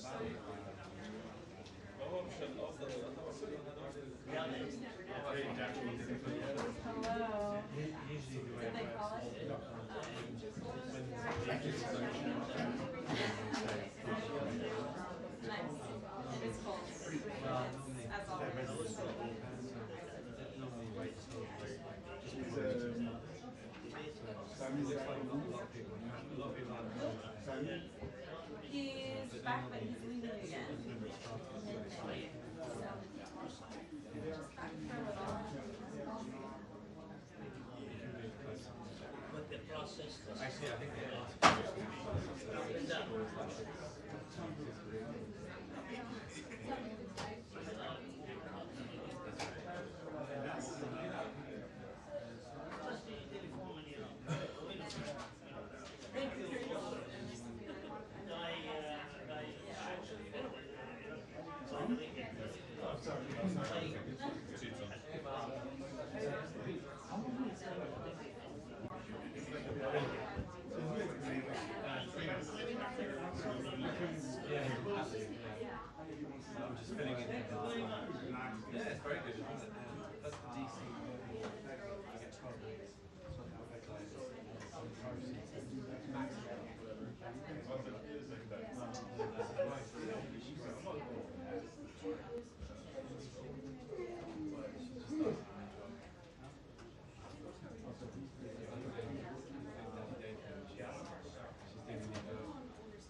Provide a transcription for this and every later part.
Hello. Did they call it? Nice. And it's cold. As always. He's back, but he's leaving again. Just back for a little. But the process does. Actually, I think I'm just filling in. Yeah, it's very good, isn't it? That's DC. I get 12 minutes. Max.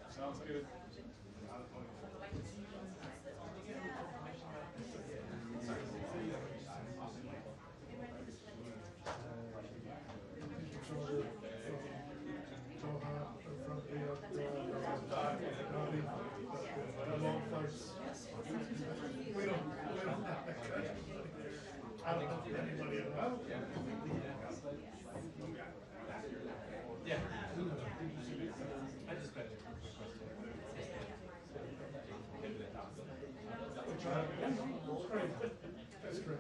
Sounds good. I don't know if anybody else. Yeah. I just bet it. That's great.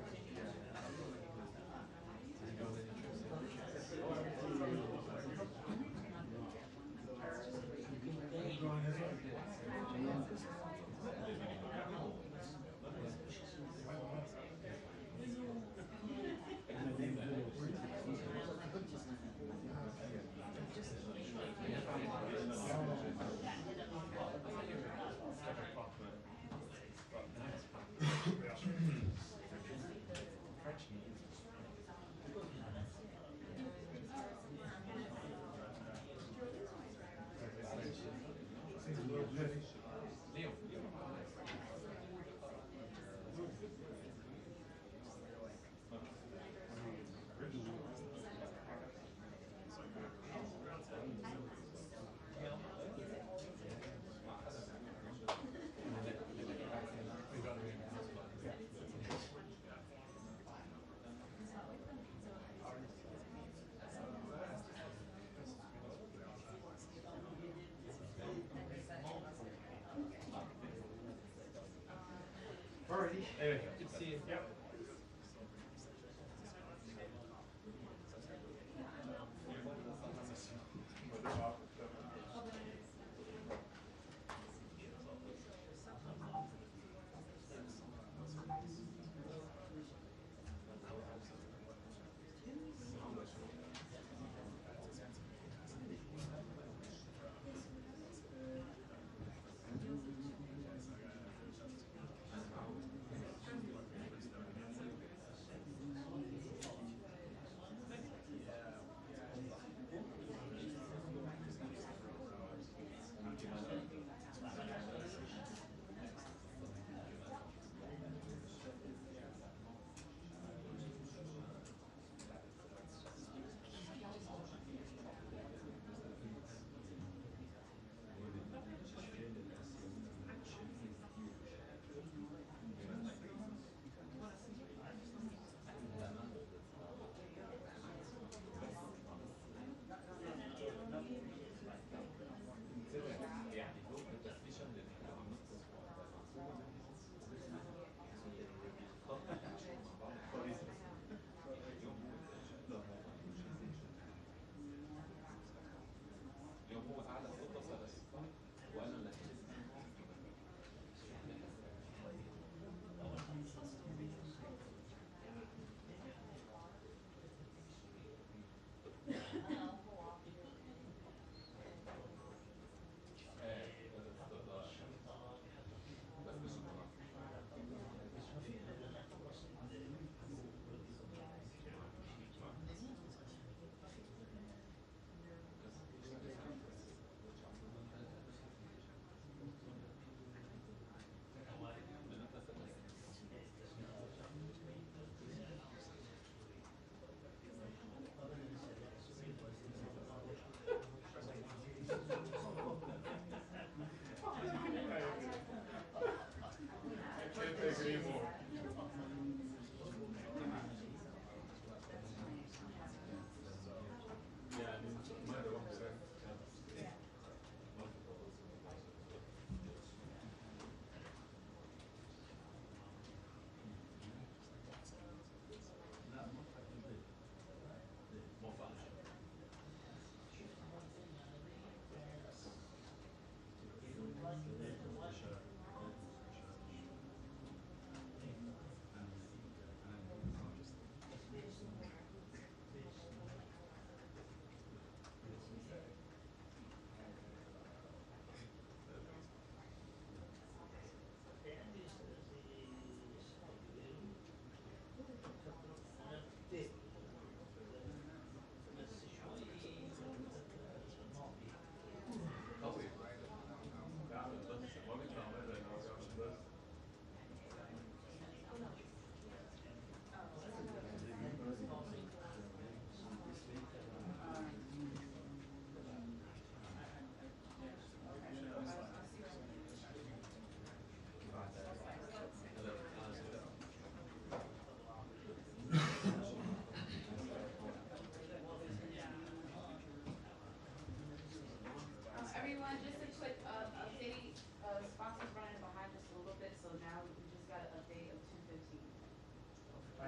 Alrighty. Anyway, good to see you. Yep.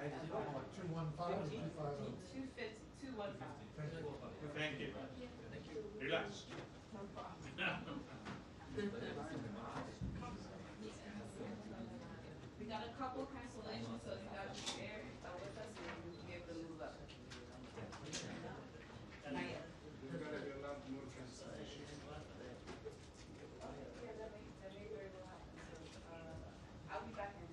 Thank you. Relax. We got a couple cancellations, so if you guys are there, with us, we can be able to move up. Not yet. There gotta be a lot more cancellation. That may very well happen, so, I'll be back in.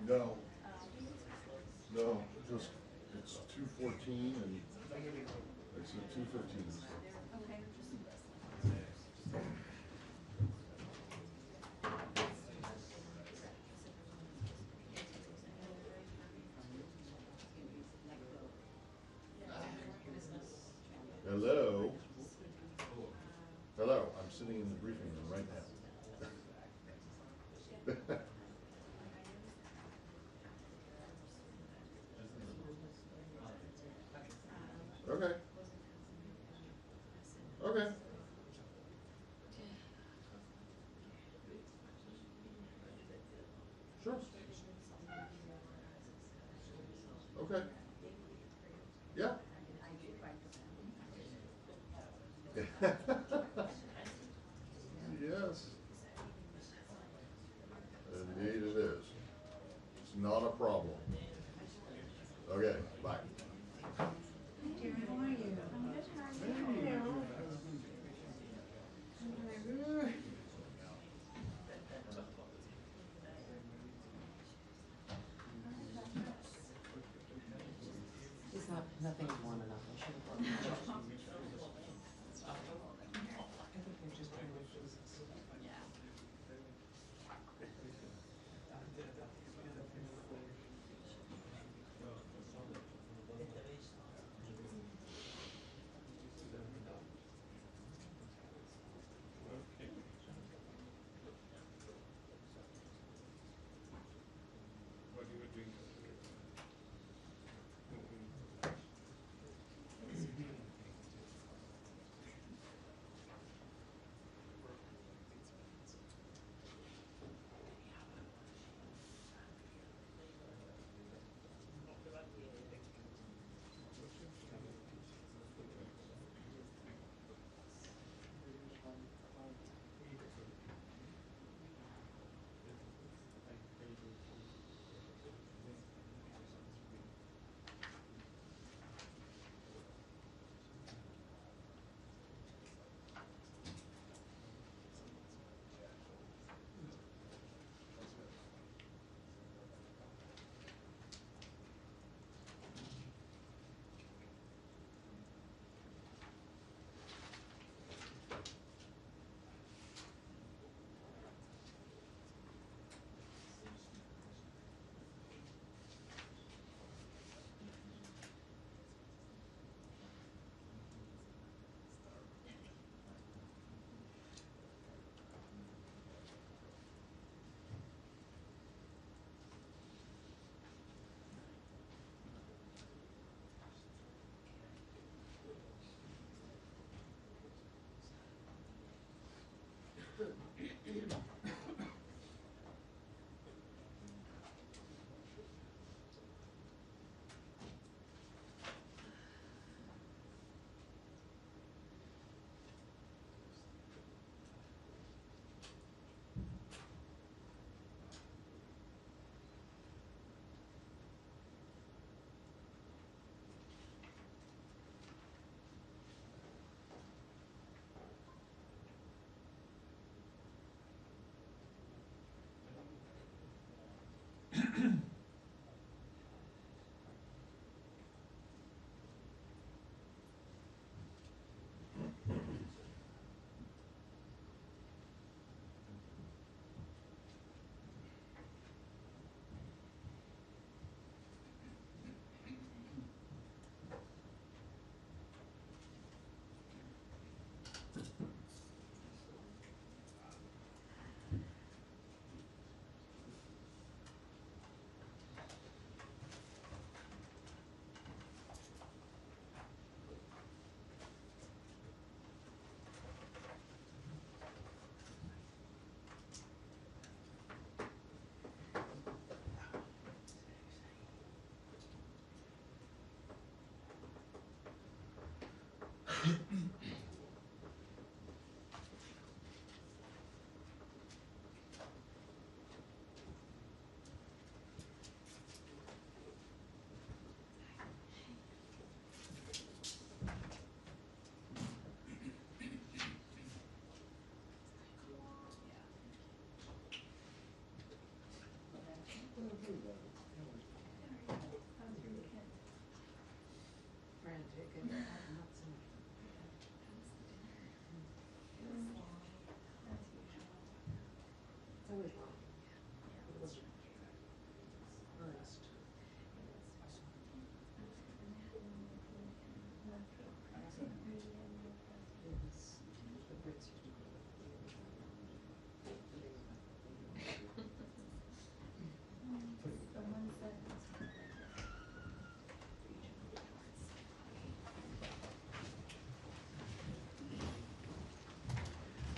No. No, just, it's 2:14 and it's at 2:15. Okay. Hello? Hello, I'm sitting in the briefing room right now. Okay. Okay. Sure. Okay. Yeah. Yes. Indeed it is. It's not a problem. Okay, bye. Jerry, how are you? I'm good. How are you? It's not, nothing warm enough. I should have brought my jacket. I think they're just trying to freeze us. What you were doing.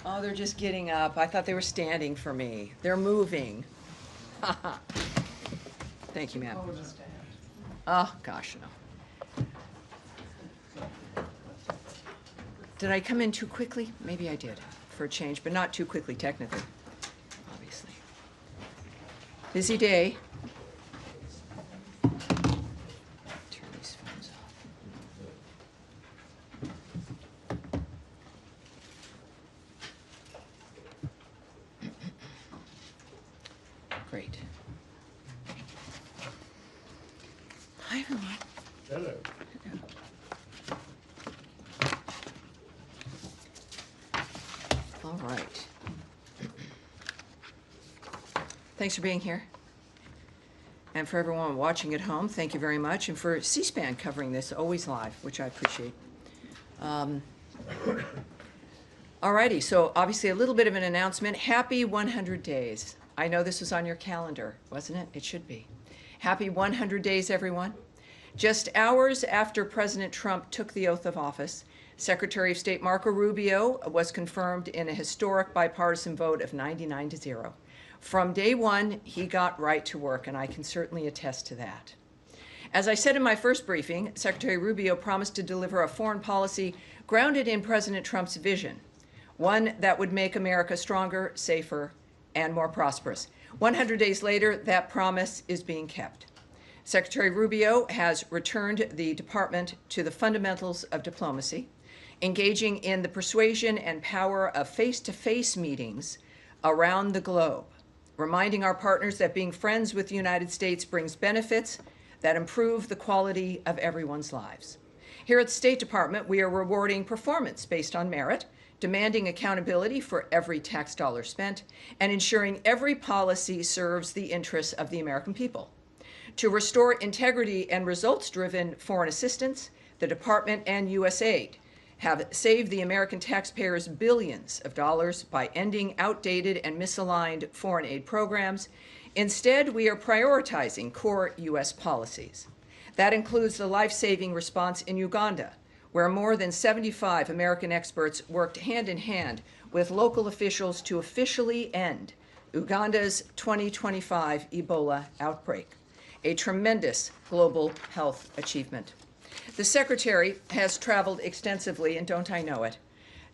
Oh, they're just getting up. I thought they were standing for me. They're moving. Thank you, ma'am. Oh, gosh, no. Did I come in too quickly? Maybe I did, for a change, but not too quickly, technically, obviously. Busy day. Turn these phones off. Great. Hi, everyone. Hello. All right. Thanks for being here. And for everyone watching at home, thank you very much. And for C-SPAN covering this, always live, which I appreciate. All righty, so obviously a little bit of an announcement. Happy 100 days. I know this was on your calendar, wasn't it? It should be. Happy 100 days, everyone. Just hours after President Trump took the oath of office, Secretary of State Marco Rubio was confirmed in a historic bipartisan vote of 99-0. From day one, he got right to work, and I can certainly attest to that. As I said in my first briefing, Secretary Rubio promised to deliver a foreign policy grounded in President Trump's vision, one that would make America stronger, safer, and more prosperous. 100 days later, that promise is being kept. Secretary Rubio has returned the department to the fundamentals of diplomacy, engaging in the persuasion and power of face-to-face meetings around the globe, reminding our partners that being friends with the United States brings benefits that improve the quality of everyone's lives. Here at the State Department, we are rewarding performance based on merit, demanding accountability for every tax dollar spent, and ensuring every policy serves the interests of the American people. To restore integrity and results-driven foreign assistance, the Department and USAID have saved the American taxpayers billions of dollars by ending outdated and misaligned foreign aid programs. Instead, we are prioritizing core U.S. policies. That includes the life-saving response in Uganda, where more than 75 American experts worked hand-in-hand with local officials to officially end Uganda's 2025 Ebola outbreak, a tremendous global health achievement. The Secretary has traveled extensively, and don't I know it,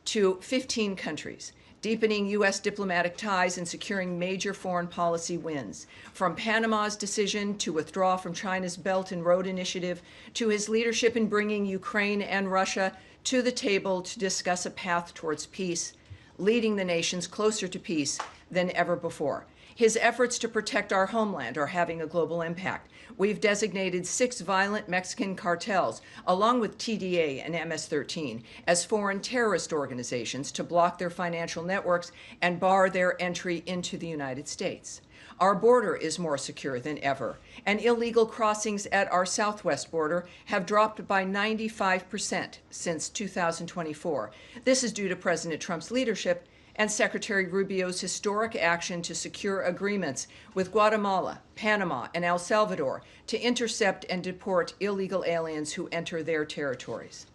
to 15 countries, deepening U.S. diplomatic ties and securing major foreign policy wins, from Panama's decision to withdraw from China's Belt and Road Initiative to his leadership in bringing Ukraine and Russia to the table to discuss a path towards peace, leading the nations closer to peace than ever before. His efforts to protect our homeland are having a global impact. We've designated 6 violent Mexican cartels, along with TDA and MS-13, as foreign terrorist organizations to block their financial networks and bar their entry into the United States. Our border is more secure than ever, and illegal crossings at our southwest border have dropped by 95% since 2024. This is due to President Trump's leadership and Secretary Rubio's historic action to secure agreements with Guatemala, Panama, and El Salvador to intercept and deport illegal aliens who enter their territories.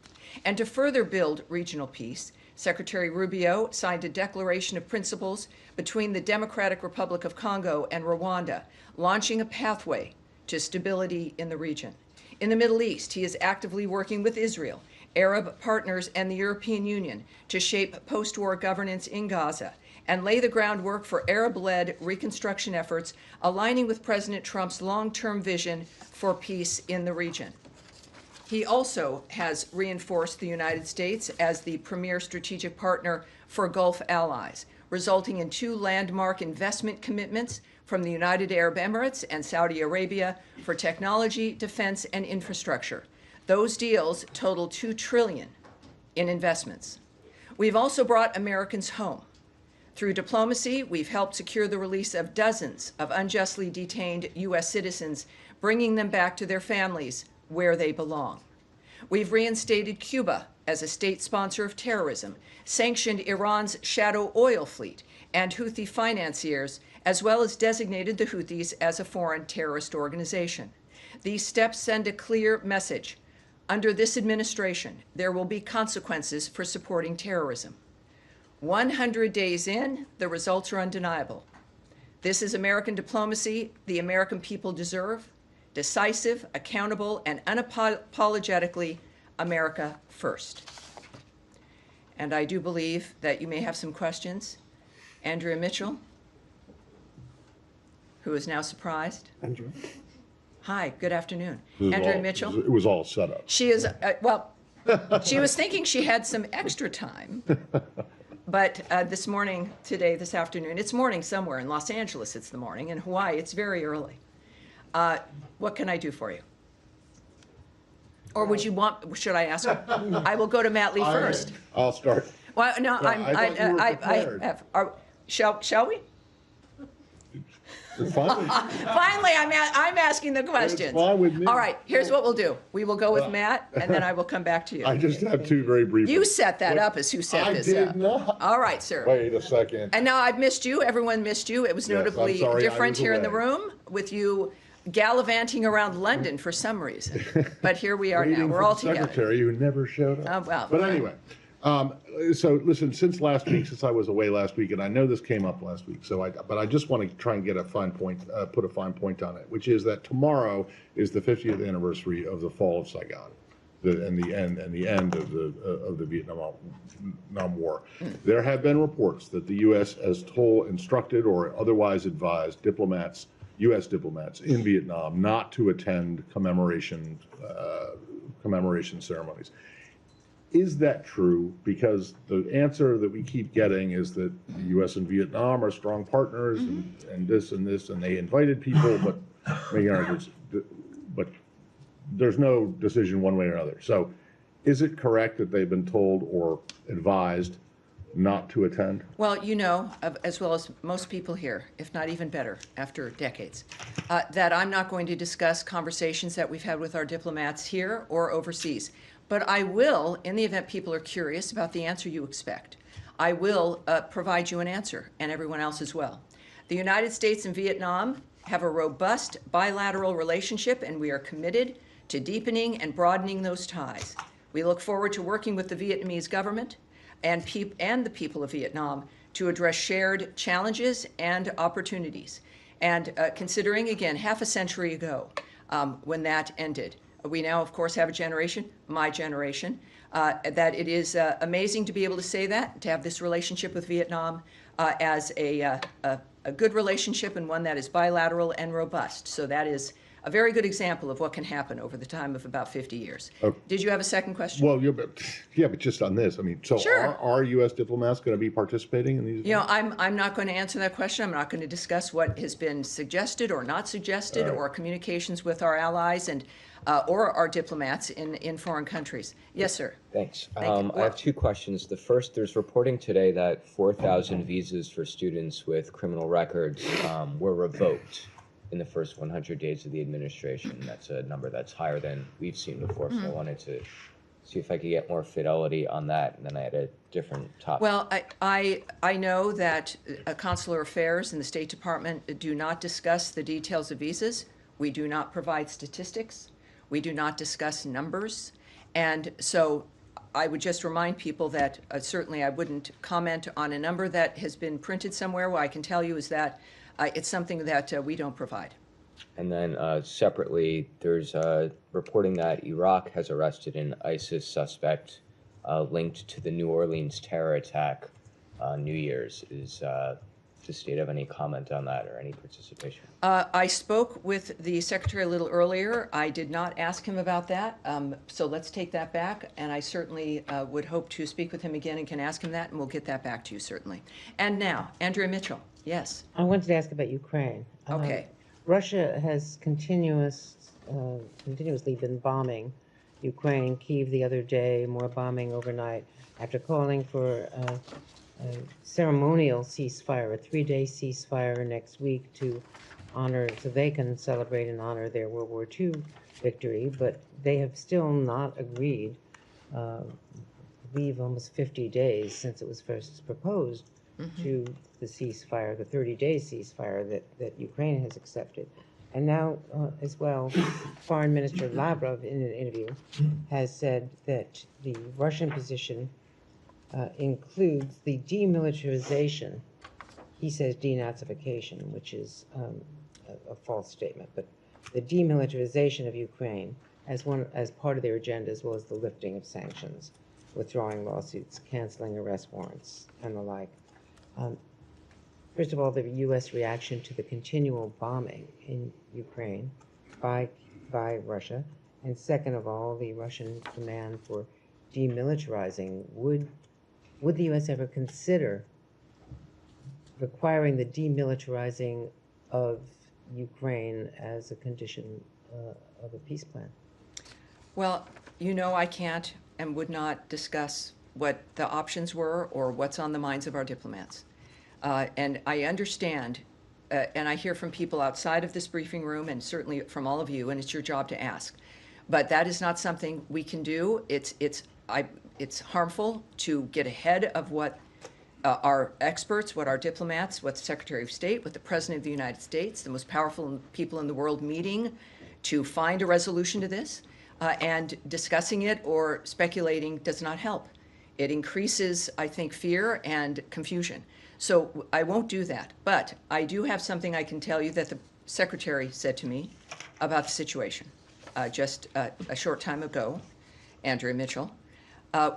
And to further build regional peace, Secretary Rubio signed a declaration of principles between the Democratic Republic of Congo and Rwanda, launching a pathway to stability in the region. In the Middle East, he is actively working with Israel, Arab partners, and the European Union to shape post-war governance in Gaza and lay the groundwork for Arab-led reconstruction efforts aligning with President Trump's long-term vision for peace in the region. He also has reinforced the United States as the premier strategic partner for Gulf allies, resulting in 2 landmark investment commitments from the United Arab Emirates and Saudi Arabia for technology, defense, and infrastructure. Those deals total $2 trillion in investments. We've also brought Americans home. Through diplomacy, we've helped secure the release of dozens of unjustly detained U.S. citizens, bringing them back to their families where they belong. We've reinstated Cuba as a state sponsor of terrorism, sanctioned Iran's shadow oil fleet and Houthi financiers, as well as designated the Houthis as a foreign terrorist organization. These steps send a clear message. Under this administration, there will be consequences for supporting terrorism. 100 days in, the results are undeniable. This is American diplomacy the American people deserve: decisive, accountable, and unapologetically America first. And I do believe that you may have some questions. Andrea Mitchell, who is now surprised. Andrew? Hi, good afternoon. This is Andrea all- Mitchell. It was all set up. She is, well, she was thinking she had some extra time. But this morning, this afternoon, it's morning somewhere. In Los Angeles, it's the morning. In Hawaii, it's very early. What can I do for you? Or would you want, should I ask? I will go to Matt Lee first. I'll start. Well, no, No, I thought you were prepared. Shall we? Finally, Finally, I'm asking the questions. fine with me. All right, here's what we'll do. We will go with Matt, and then I will come back to you. I just have two very brief. You set that up as who set this I up. did not. All right, sir. Wait a second. And now I've missed you. Everyone missed you. It was Yes, I'm notably sorry, I different was here in the away. room with you gallivanting around London for some reason. But here we are now. Waiting We're for all the together. Secretary who never showed up. Well, But anyway, so listen, since last week, since I was away last week, and I know this came up last week, but I just want to try and get a fine point, put a fine point on it, which is that tomorrow is the 50th anniversary of the fall of Saigon, and the end of the Vietnam War. There have been reports that the U.S. has instructed or otherwise advised U.S. diplomats in Vietnam not to attend commemoration ceremonies. Is that true? Because the answer that we keep getting is that the U.S. and Vietnam are strong partners, and this, and they invited people, but there's no decision one way or another. So, is it correct that they've been told or advised not to attend? Well, you know, as well as most people here, if not even better, after decades, that I'm not going to discuss conversations that we've had with our diplomats here or overseas. But I will, in the event people are curious about the answer you expect, I will provide you an answer, and everyone else as well. The United States and Vietnam have a robust bilateral relationship, and we are committed to deepening and broadening those ties. We look forward to working with the Vietnamese government and the people of Vietnam to address shared challenges and opportunities. And considering, again, half a century ago, when that ended, we now, of course, have a generation, my generation, that it is amazing to be able to say that, to have this relationship with Vietnam as a good relationship and one that is bilateral and robust. So that is a very good example of what can happen over the time of about 50 years. Okay. Did you have a second question? Well, but just on this, I mean, so Sure. are U.S. diplomats going to be participating in these? You know, I'm not going to answer that question. I'm not going to discuss what has been suggested or not suggested, or communications with our allies and or our diplomats in foreign countries. Yes, sir. Thanks. Thank you. I have two questions. The first, there's reporting today that 4,000 visas for students with criminal records were revoked in the first 100 days of the administration. That's a number that's higher than we've seen before, so I wanted to see if I could get more fidelity on that, and then I had a different topic. Well, I know that consular affairs and the State Department do not discuss the details of visas. We do not provide statistics. We do not discuss numbers. And so I would just remind people that certainly I wouldn't comment on a number that has been printed somewhere. What I can tell you is that it's something that we don't provide. And then separately, there's reporting that Iraq has arrested an ISIS suspect linked to the New Orleans terror attack on New Year's. Is the state have any comment on that or any participation? I spoke with the secretary a little earlier. I did not ask him about that, so let's take that back. And I certainly would hope to speak with him again and can ask him that, and we'll get that back to you certainly. And now, Andrea Mitchell. Yes. I wanted to ask about Ukraine. Okay. Russia has continuously been bombing Ukraine. Kyiv the other day, more bombing overnight. After calling for a ceremonial ceasefire, a 3-day ceasefire next week to honor, so they can celebrate and honor their World War II victory, but they have still not agreed. I believe almost 50 days since it was first proposed to the ceasefire, the 30-day ceasefire that Ukraine has accepted. And now, as well, Foreign Minister Lavrov, in an interview, has said that the Russian position includes the demilitarization. He says denazification, which is a false statement, but the demilitarization of Ukraine as part of their agenda, as well as the lifting of sanctions, withdrawing lawsuits, canceling arrest warrants, and the like. First of all, the U.S. reaction to the continual bombing in Ukraine by Russia, and second of all, the Russian demand for demilitarizing. Would the U.S. ever consider requiring the demilitarizing of Ukraine as a condition of a peace plan? Well, you know I can't and would not discuss what the options were or what's on the minds of our diplomats. And I understand, and I hear from people outside of this briefing room and certainly from all of you, and it's your job to ask. But that is not something we can do. It's harmful to get ahead of what our experts, what our diplomats, what the Secretary of State, what the President of the United States, the most powerful people in the world meeting to find a resolution to this. And discussing it or speculating does not help. It increases, I think, fear and confusion. So I won't do that. But I do have something I can tell you that the Secretary said to me about the situation just a short time ago, Andrea Mitchell.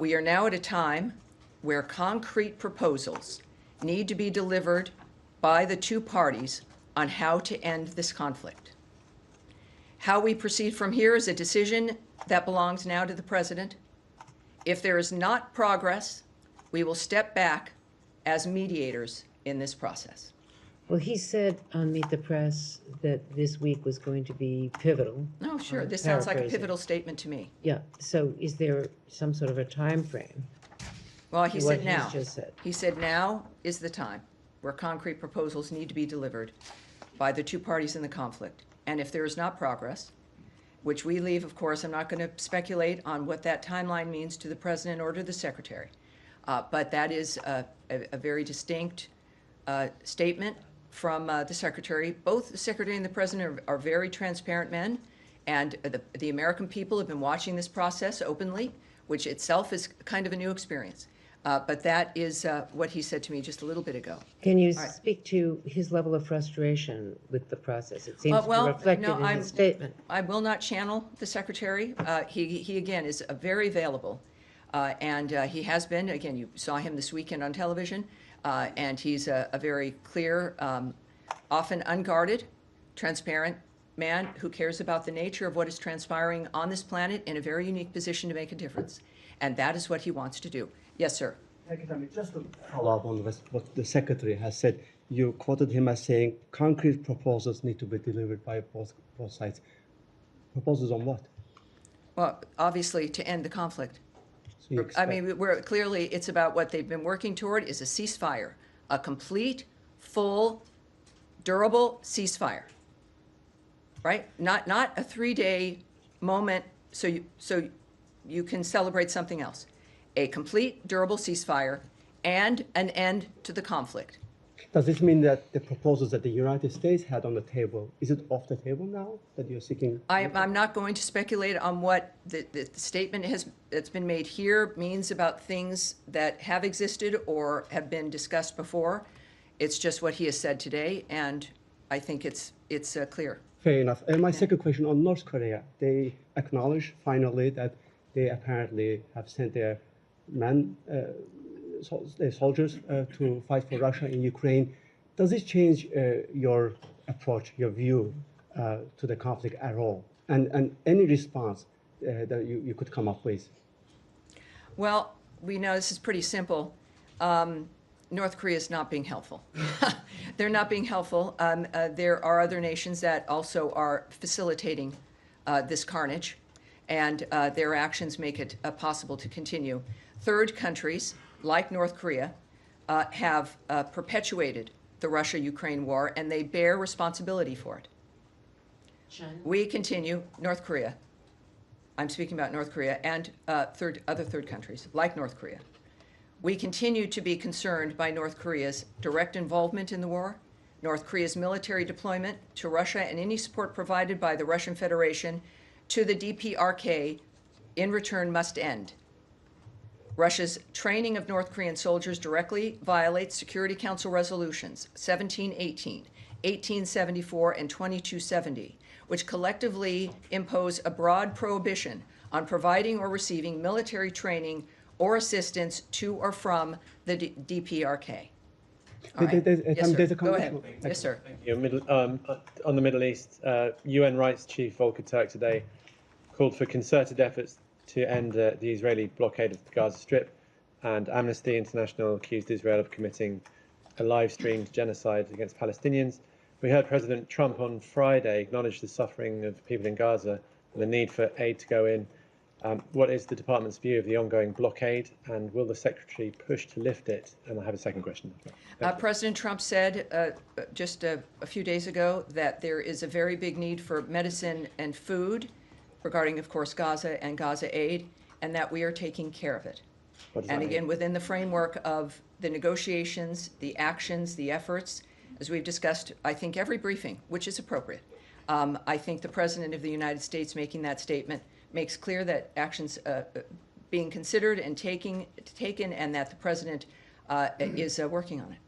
We are now at a time where concrete proposals need to be delivered by the two parties on how to end this conflict. How we proceed from here is a decision that belongs now to the President. If there is not progress, we will step back as mediators in this process. Well, he said on Meet the Press that this week was going to be pivotal. Oh, sure. I'm This sounds like a paraphrasing. pivotal statement to me. Yeah, so is there some sort of a time frame? Well, he to what said now. he's just said? He said now is the time where concrete proposals need to be delivered by the two parties in the conflict. And if there is not progress, which we leave, of course, I'm not going to speculate on what that timeline means to the President or to the Secretary. But that is a very distinct statement from the Secretary. Both the Secretary and the President are very transparent men, and the American people have been watching this process openly, which itself is kind of a new experience. But that is what he said to me just a little bit ago. Can you right. speak to his level of frustration with the process? It seems to be reflected no, in his statement. I will not channel the Secretary. He again, is very available. And he has been, again, you saw him this weekend on television, and he's a very clear, often unguarded, transparent man who cares about the nature of what is transpiring on this planet in a very unique position to make a difference. And that is what he wants to do. Yes, sir. Thank you, Tammy. Just to follow up on what the Secretary has said, you quoted him as saying concrete proposals need to be delivered by both sides. Proposals on what? Well, obviously, to end the conflict. So you I expect- mean, clearly, it's about what they've been working toward is a ceasefire, a complete, full, durable ceasefire, right? Not a 3-day moment so you can celebrate something else. A complete, durable ceasefire and an end to the conflict. Does this mean that the proposals that the United States had on the table, is it off the table now that you're seeking? I'm not going to speculate on what the statement that's been made here means about things that have existed or have been discussed before. It's just what he has said today, and I think it's clear. Fair enough. And my second question on North Korea, they acknowledge finally that they apparently have sent their soldiers to fight for Russia in Ukraine. Does this change your approach, your view to the conflict at all? And any response that you could come up with? Well, we know this is pretty simple. North Korea is not being helpful. They're not being helpful. There are other nations that also are facilitating this carnage, and their actions make it possible to continue. Third countries, like North Korea, have perpetuated the Russia-Ukraine war, and they bear responsibility for it. China? We continue, North Korea, I'm speaking about North Korea, and other third countries, like North Korea. We continue to be concerned by North Korea's direct involvement in the war, North Korea's military deployment to Russia, and any support provided by the Russian Federation to the DPRK in return must end. Russia's training of North Korean soldiers directly violates Security Council resolutions 1718, 1874, and 2270, which collectively impose a broad prohibition on providing or receiving military training or assistance to or from the DPRK. All right. Yes, sir. There's a Go ahead. conditional- Yes, sir. On the Middle East, UN Rights Chief Volker Turk today called for concerted efforts to end the Israeli blockade of the Gaza Strip, and Amnesty International accused Israel of committing a live-streamed genocide against Palestinians. We heard President Trump on Friday acknowledge the suffering of people in Gaza and the need for aid to go in. What is the department's view of the ongoing blockade, and will the Secretary push to lift it? And I have a second question. President Trump said just a few days ago that there is a very big need for medicine and food regarding, of course, Gaza and Gaza aid, and that we are taking care of it. What does that And mean? again, within the framework of the negotiations, the actions, the efforts, as we've discussed, I think every briefing, which is appropriate. I think the President of the United States making that statement makes clear that actions being considered and taken, and that the President is working on it.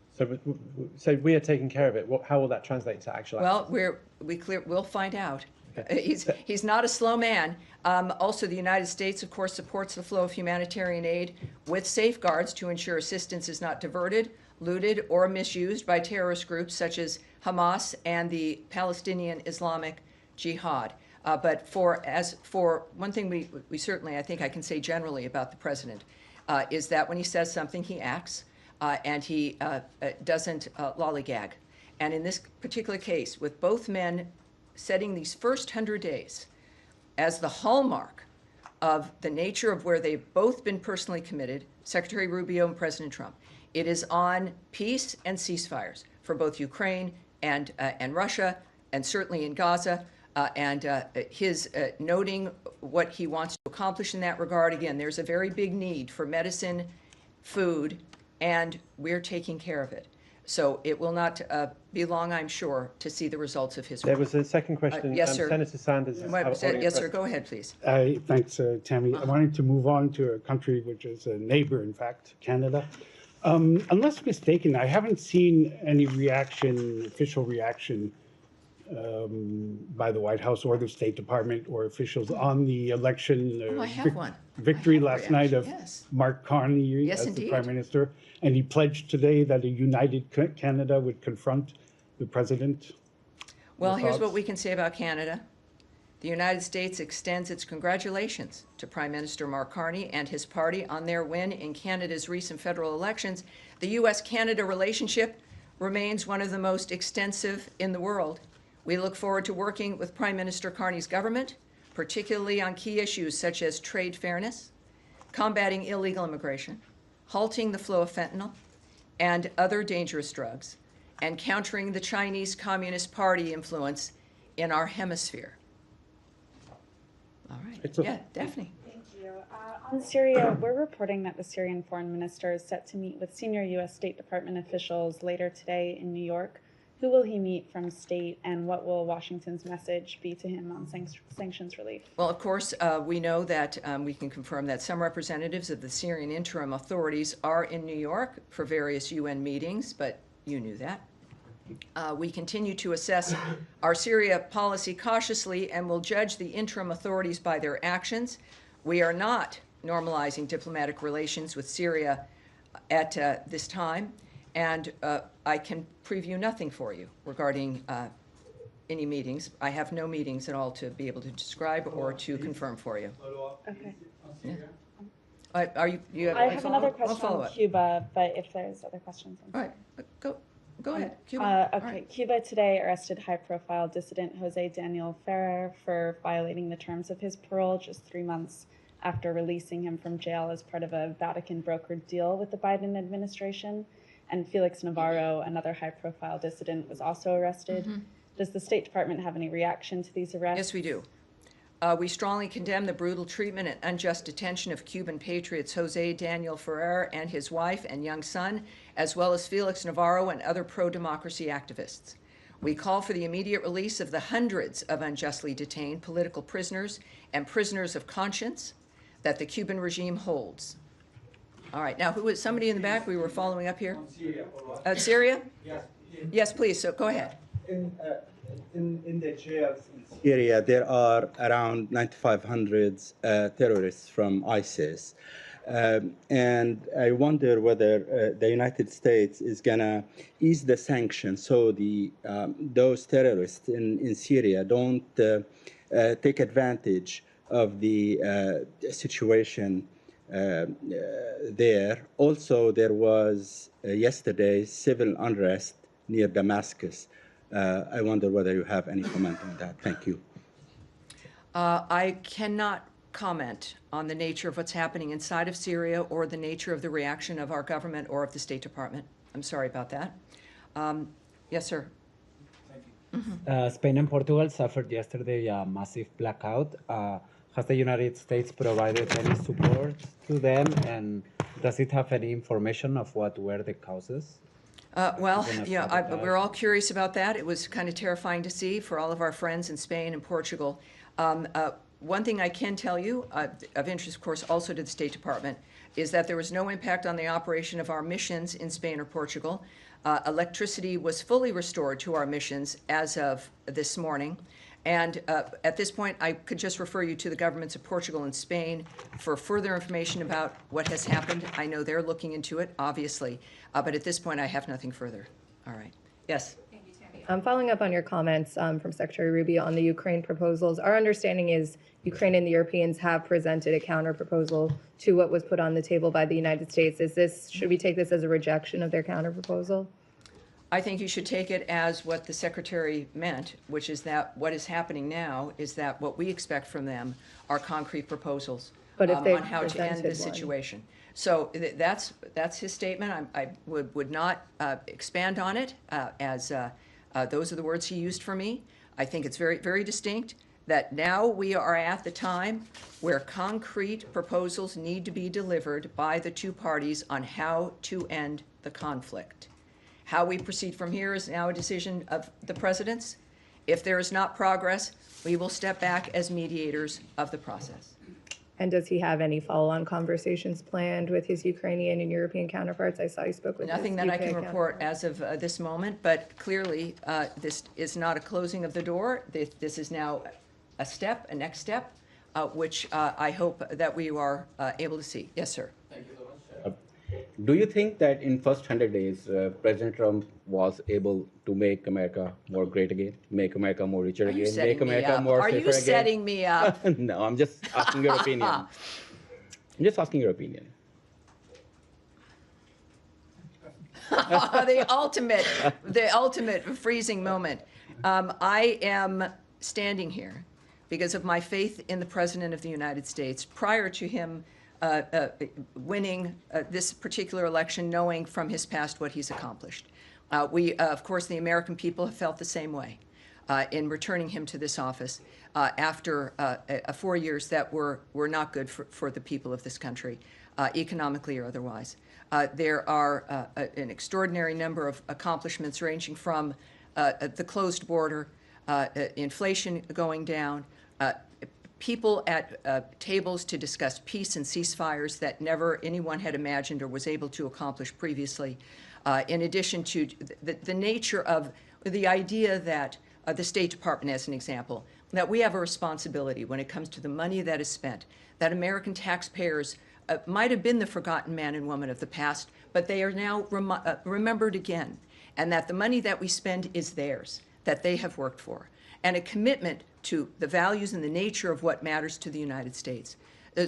So we are taking care of it. How will that translate to actual action? Well, we'll find out. He's not a slow man. Also, the United States, of course, supports the flow of humanitarian aid with safeguards to ensure assistance is not diverted, looted, or misused by terrorist groups such as Hamas and the Palestinian Islamic Jihad. But for one thing, we certainly, I think I can say generally about the president, is that when he says something, he acts, and he doesn't lollygag. And in this particular case, with both men setting these first 100 days as the hallmark of the nature of where they've both been personally committed, Secretary Rubio and President Trump, it is on peace and ceasefires for both Ukraine and Russia, and certainly in Gaza. His noting what he wants to accomplish in that regard. Again, there's a very big need for medicine, food, and we're taking care of it. So it will not be long, I'm sure, to see the results of his work. There was a second question. Yes, sir. Senator Sanders is Yes, sir. Go ahead, please. Thanks, Tammy. I wanted to move on to a country which is a neighbor, in fact, Canada. Unless mistaken, I haven't seen any official reaction by the White House or the State Department or officials on the election I have one. victory I have a last night of reaction, yes. Mark Carney Yes, as indeed. the Prime Minister. And he pledged today that a united Canada would confront the president. Well, Your here's what thoughts? we can say about Canada. The United States extends its congratulations to Prime Minister Mark Carney and his party on their win in Canada's recent federal elections. The U.S.-Canada relationship remains one of the most extensive in the world. We look forward to working with Prime Minister Carney's government, particularly on key issues such as trade fairness, combating illegal immigration, halting the flow of fentanyl and other dangerous drugs, and countering the Chinese Communist Party influence in our hemisphere. All right. Yeah, Daphne. Thank you. On Syria, we're reporting that the Syrian foreign minister is set to meet with senior U.S. State Department officials later today in New York. Who will he meet from state, and what will Washington's message be to him on sanctions relief? Well, of course, we know that we can confirm that some representatives of the Syrian interim authorities are in New York for various UN meetings, but you knew that. We continue to assess our Syria policy cautiously and will judge the interim authorities by their actions. We are not normalizing diplomatic relations with Syria at this time, and I can preview nothing for you regarding any meetings. I have no meetings at all to be able to describe or to confirm for you. Okay. Are you? You have I a have follow-up? another I'll question follow on up. Cuba, but if there's other questions. I'm All right, go ahead. Cuba. All Okay. right. Cuba today arrested high-profile dissident Jose Daniel Ferrer for violating the terms of his parole just 3 months after releasing him from jail as part of a Vatican-brokered deal with the Biden administration. And Felix Navarro, another high-profile dissident, was also arrested. Does the State Department have any reaction to these arrests? Yes, we do. We strongly condemn the brutal treatment and unjust detention of Cuban patriots Jose Daniel Ferrer and his wife and young son, as well as Felix Navarro and other pro-democracy activists. We call for the immediate release of the hundreds of unjustly detained political prisoners and prisoners of conscience that the Cuban regime holds. All right, now who was, somebody in the back, we were following up here? Syria? Yes, please, so go ahead. In the jails in Syria, there are around 9,500 terrorists from ISIS. And I wonder whether the United States is going to ease the sanctions so those terrorists in Syria don't take advantage of the situation there. Also, there was yesterday civil unrest near Damascus. I wonder whether you have any comment on that. Thank you. I cannot comment on the nature of what's happening inside of Syria or the nature of the reaction of our government or of the State Department. I'm sorry about that. Yes, sir. Spain and Portugal suffered yesterday a massive blackout. Has the United States provided any support to them, and does it have any information of what were the causes? Well, yeah, we're all curious about that. It was kind of terrifying to see for all of our friends in Spain and Portugal. One thing I can tell you, of interest, of course, also to the State Department, is that there was no impact on the operation of our missions in Spain or Portugal. Electricity was fully restored to our missions as of this morning. And at this point, I could just refer you to the governments of Portugal and Spain for further information about what has happened. I know they're looking into it, obviously, but at this point, I have nothing further. All right. Yes? Thank you, Tammy. Following up on your comments from Secretary Rubio on the Ukraine proposals, our understanding is Ukraine and the Europeans have presented a counter proposal to what was put on the table by the United States. Should we take this as a rejection of their counter proposal? I think you should take it as what the Secretary meant, which is that what is happening now is that what we expect from them are concrete proposals But if on how to end this situation. So that's his statement. I would not expand on it as those are the words he used for me. I think it's very, very distinct that now we are at the time where concrete proposals need to be delivered by the two parties on how to end the conflict. How we proceed from here is now a decision of the president's. If there is not progress, we will step back as mediators of the process. And does he have any follow-on conversations planned with his Ukrainian and European counterparts? I saw you spoke with Nothing that I can report as of this moment, but clearly this is not a closing of the door. This is now a next step, which I hope that we are able to see. Yes, sir. Thank you so much. Do you think that in first 100 days, President Trump was able to make America more great again, make America more richer again, make America more safer again? Are you setting me up? No, I'm just asking your opinion. I'm just asking your opinion. The ultimate freezing moment. I am standing here because of my faith in the President of the United States prior to him winning this particular election, knowing from his past what he's accomplished. Of course, the American people have felt the same way in returning him to this office after 4 years that were not good for the people of this country, economically or otherwise. There are an extraordinary number of accomplishments ranging from the closed border, inflation going down, people at tables to discuss peace and ceasefires that never anyone had imagined or was able to accomplish previously, in addition to the nature of the idea that the State Department, as an example, that we have a responsibility when it comes to the money that is spent, that American taxpayers might have been the forgotten man and woman of the past, but they are now remembered again, and that the money that we spend is theirs, that they have worked for, and a commitment to the values and the nature of what matters to the United States.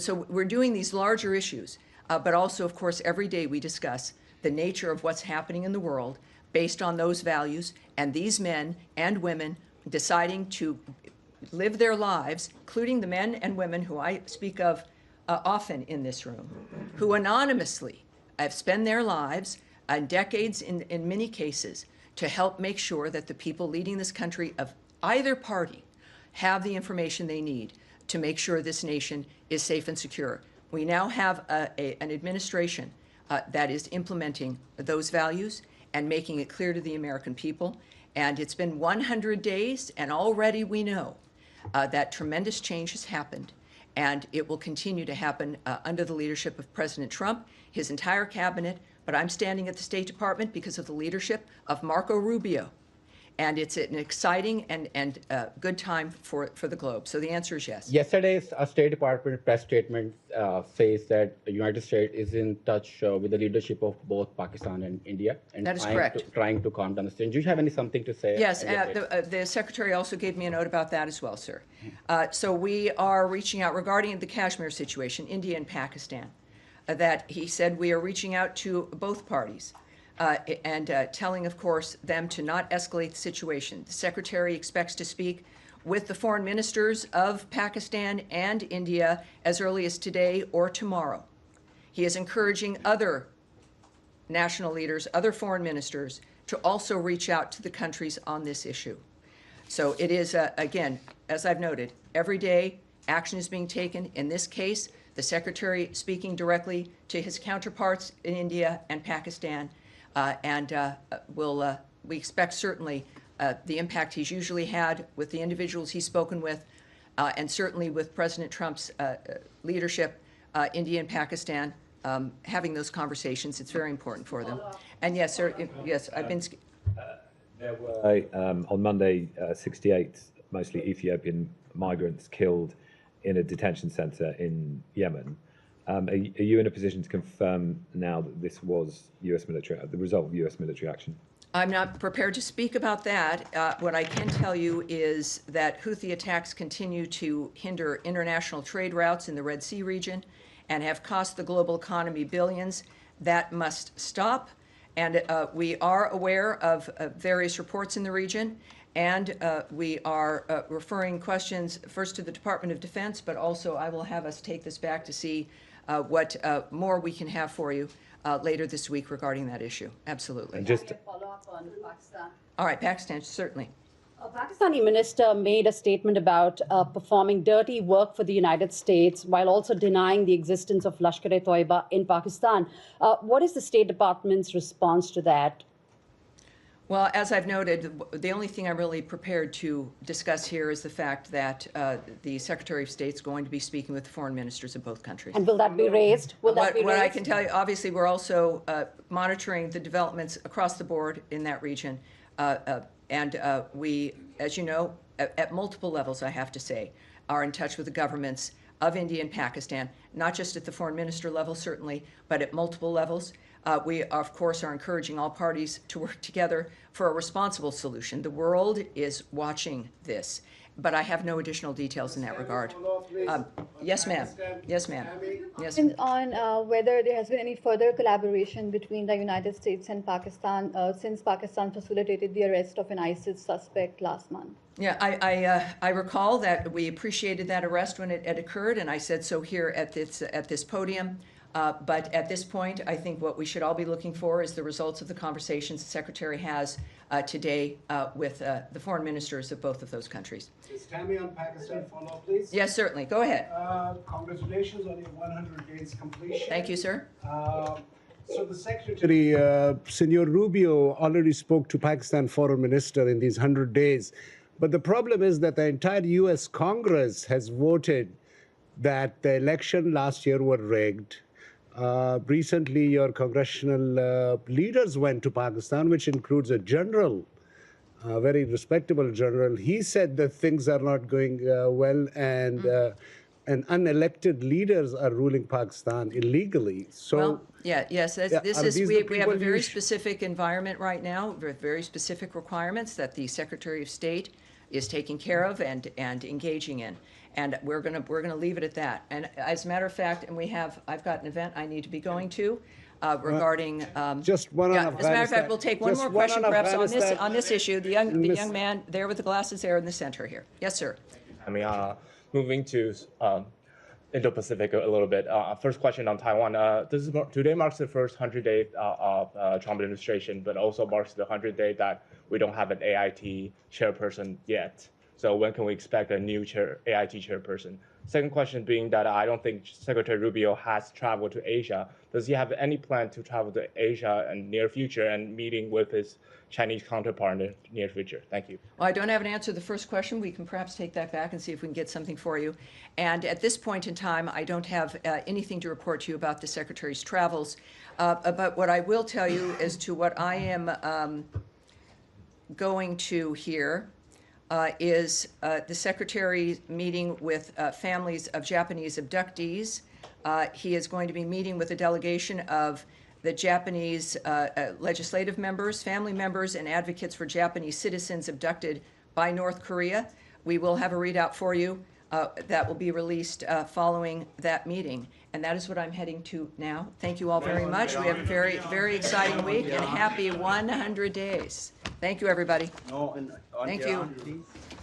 So we're doing these larger issues, but also, of course, every day we discuss the nature of what's happening in the world based on those values, and these men and women deciding to live their lives, including the men and women who I speak of often in this room, who anonymously have spent their lives, decades in many cases, to help make sure that the people leading this country of either party have the information they need to make sure this nation is safe and secure. We now have an administration that is implementing those values and making it clear to the American people. And it's been 100 days, and already we know that tremendous change has happened. and it will continue to happen under the leadership of President Trump, his entire cabinet, but I'm standing at the State Department because of the leadership of Marco Rubio. And it's an exciting and good time for the globe. So the answer is yes. Yesterday's State Department press statement says that the United States is in touch with the leadership of both Pakistan and India, and That is correct. trying to calm down the situation. Do you have something to say? Yes, the Secretary also gave me a note about that as well, sir. So we are reaching out regarding the Kashmir situation, India and Pakistan, that he said we are reaching out to both parties. And telling, of course, them to not escalate the situation. The Secretary expects to speak with the foreign ministers of Pakistan and India as early as today or tomorrow. He is encouraging other national leaders, other foreign ministers, to also reach out to the countries on this issue. So it is, again, as I've noted, every day action is being taken. In this case, the Secretary speaking directly to his counterparts in India and Pakistan. We expect certainly the impact he's usually had with the individuals he's spoken with, and certainly with President Trump's leadership, India and Pakistan, having those conversations. It's very important for them. And yes, sir, yes, I've been... There were, on Monday, 68 mostly Ethiopian migrants killed in a detention center in Yemen. Are you in a position to confirm now that this was U.S. military, the result of U.S. military action? I'm not prepared to speak about that. What I can tell you is that Houthi attacks continue to hinder international trade routes in the Red Sea region and have cost the global economy billions. That must stop. And we are aware of various reports in the region, and we are referring questions first to the Department of Defense, but also I will have us take this back to see what more we can have for you later this week regarding that issue. Absolutely. And just follow up on Pakistan. All right, Pakistan, certainly. A Pakistani minister made a statement about performing dirty work for the United States while also denying the existence of Lashkar-e-Toiba in Pakistan. What is the State Department's response to that? Well, as I've noted, the only thing I'm really prepared to discuss here is the fact that the Secretary of State is going to be speaking with the foreign ministers of both countries. And will that be raised? Will that be raised? What I can tell you, obviously, we're also monitoring the developments across the board in that region. We, as you know, at multiple levels, I have to say, are in touch with the governments of India and Pakistan, not just at the foreign minister level, certainly, but at multiple levels. We, of course, are encouraging all parties to work together for a responsible solution. The world is watching this, but I have no additional details in that regard. Yes, ma'am. Yes, ma'am. Yes. On whether there has been any further collaboration between the United States and Pakistan since Pakistan facilitated the arrest of an ISIS suspect last month. Yeah, I recall that we appreciated that arrest when it occurred, and I said so here at this podium. But at this point, I think what we should all be looking for is the results of the conversations the Secretary has today with the foreign ministers of both of those countries. Is Tammy on Pakistan follow, please? Yes, certainly. Go ahead. Congratulations on your 100 days completion. Thank you, sir. So the Secretary, Senor Rubio, already spoke to Pakistan Foreign Minister in these 100 days. But the problem is that the entire U.S. Congress has voted that the election last year were rigged. Recently, your congressional leaders went to Pakistan, which includes a general, a very respectable general. He said that things are not going well, and unelected leaders are ruling Pakistan illegally. So, well, we have a very specific environment right now, with very specific requirements that the Secretary of State is taking care of and engaging in. And we're gonna leave it at that. And as a matter of fact, and I've got an event I need to be going to regarding. Just one on Afghanistan. As a matter of fact, we'll take one more question perhaps on this issue. The young man there with the glasses there in the center here. Yes, sir. I mean, moving to Indo-Pacific a little bit. First question on Taiwan. Today marks the first 100 days of Trump administration, but also marks the 100th day that we don't have an AIT chairperson yet. So when can we expect a new AIT chairperson? Second question being that I don't think Secretary Rubio has traveled to Asia. Does he have any plan to travel to Asia in near future and meeting with his Chinese counterpart in the near future? Thank you. Well, I don't have an answer to the first question. We can perhaps take that back and see if we can get something for you. And at this point in time, I don't have anything to report to you about the Secretary's travels. But what I will tell you as to what I am going to here is the Secretary meeting with families of Japanese abductees. He is going to be meeting with a delegation of the Japanese legislative members, family members, and advocates for Japanese citizens abducted by North Korea. We will have a readout for you that will be released following that meeting. And that is what I'm heading to now. Thank you all very much. We have a very, very exciting week, and happy 100 days. Thank you, everybody. No, and on Thank Iran, you. please.